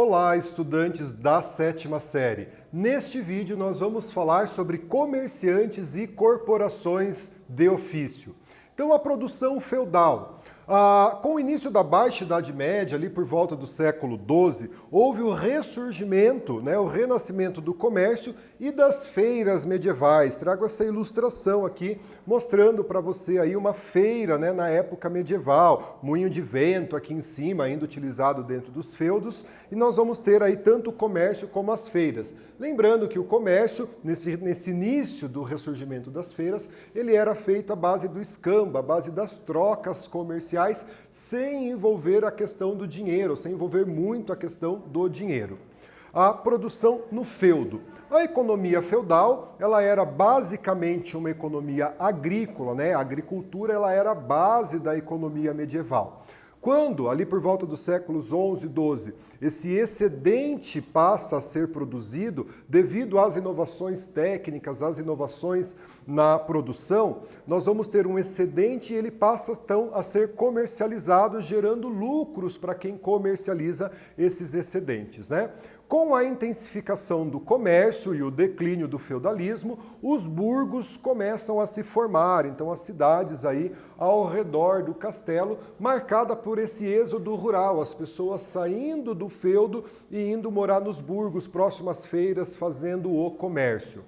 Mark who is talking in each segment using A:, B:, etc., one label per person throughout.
A: Olá, estudantes da 7ª série. Neste vídeo nós vamos falar sobre comerciantes e corporações de ofício. Então, a produção feudal. Com o início da Baixa Idade Média, ali por volta do século XII, houve o ressurgimento, o renascimento do comércio e das feiras medievais. Trago essa ilustração aqui, mostrando para você aí uma feira, na época medieval, moinho de vento aqui em cima, ainda utilizado dentro dos feudos, e nós vamos ter aí tanto o comércio como as feiras. Lembrando que o comércio, nesse início do ressurgimento das feiras, ele era feito à base do escambo, à base das trocas comerciais, sem envolver a questão do dinheiro, sem envolver muito a questão do dinheiro. A produção no feudo. A economia feudal, ela era basicamente uma economia agrícola, A agricultura, ela era a base da economia medieval. Quando, ali por volta dos séculos XI e XII, esse excedente passa a ser produzido devido às inovações técnicas, às inovações na produção, nós vamos ter um excedente e ele passa então a ser comercializado, gerando lucros para quem comercializa esses excedentes, Com a intensificação do comércio e o declínio do feudalismo, os burgos começam a se formar, então as cidades aí ao redor do castelo, marcada por esse êxodo rural, as pessoas saindo do feudo e indo morar nos burgos, próximas feiras, fazendo o comércio.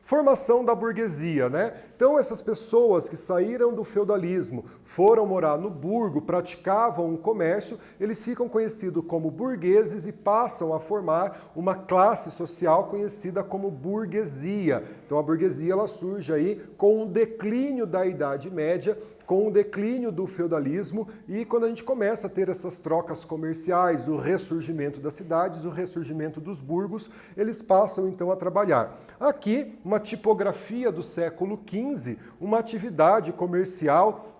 A: Formação da burguesia, Então essas pessoas que saíram do feudalismo, foram morar no burgo, praticavam um comércio, eles ficam conhecidos como burgueses e passam a formar uma classe social conhecida como burguesia. Então a burguesia ela surge aí com o declínio da Idade Média, com o declínio do feudalismo e quando a gente começa a ter essas trocas comerciais, do ressurgimento das cidades, o ressurgimento dos burgos, eles passam então a trabalhar. Aqui, uma tipografia do século XV, uma atividade comercial,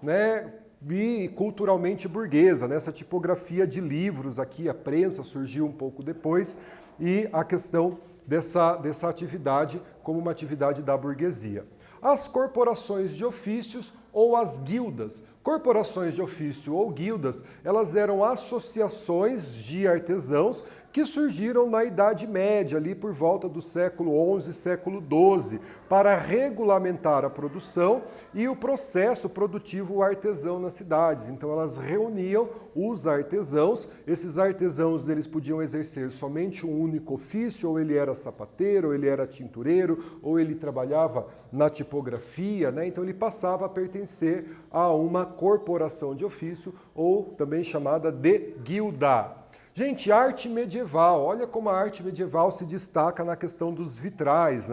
A: e culturalmente burguesa, essa tipografia de livros aqui, a prensa surgiu um pouco depois, e a questão dessa atividade como uma atividade da burguesia. As corporações de ofícios ou as guildas. Corporações de ofício ou guildas, elas eram associações de artesãos que surgiram na Idade Média, ali por volta do século XI e século XII, para regulamentar a produção e o processo produtivo artesão nas cidades. Então elas reuniam os artesãos, esses artesãos eles podiam exercer somente um único ofício, ou ele era sapateiro, ou ele era tintureiro, ou ele trabalhava na tipografia, Então ele passava a pertencer a uma corporação de ofício, ou também chamada de guilda. Gente, arte medieval, olha como a arte medieval se destaca na questão dos vitrais,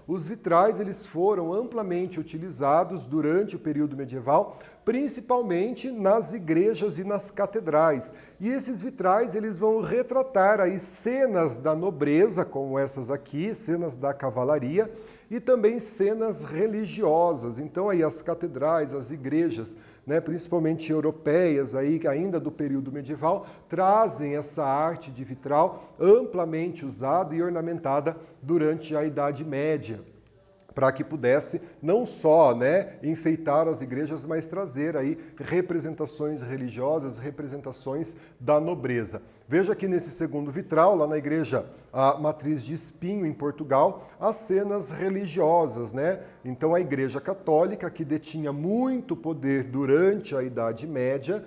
A: Os vitrais eles foram amplamente utilizados durante o período medieval, principalmente nas igrejas e nas catedrais. E esses vitrais eles vão retratar aí cenas da nobreza, como essas aqui, cenas da cavalaria, e também cenas religiosas. Então aí as catedrais, as igrejas, principalmente europeias, aí, ainda do período medieval, trazem essa arte de vitral amplamente usada e ornamentada durante a Idade Média, para que pudesse não só enfeitar as igrejas, mas trazer aí representações religiosas, representações da nobreza. Veja aqui nesse segundo vitral, lá na igreja a Matriz de Espinho, em Portugal, as cenas religiosas, Então a Igreja Católica, que detinha muito poder durante a Idade Média,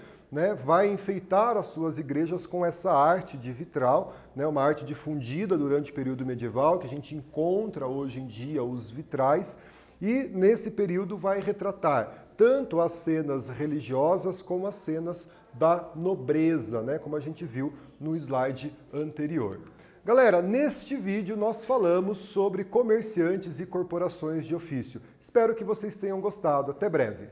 A: vai enfeitar as suas igrejas com essa arte de vitral, uma arte difundida durante o período medieval, que a gente encontra hoje em dia os vitrais, e nesse período vai retratar tanto as cenas religiosas como as cenas da nobreza, como a gente viu no slide anterior. Galera, neste vídeo nós falamos sobre comerciantes e corporações de ofício. Espero que vocês tenham gostado. Até breve!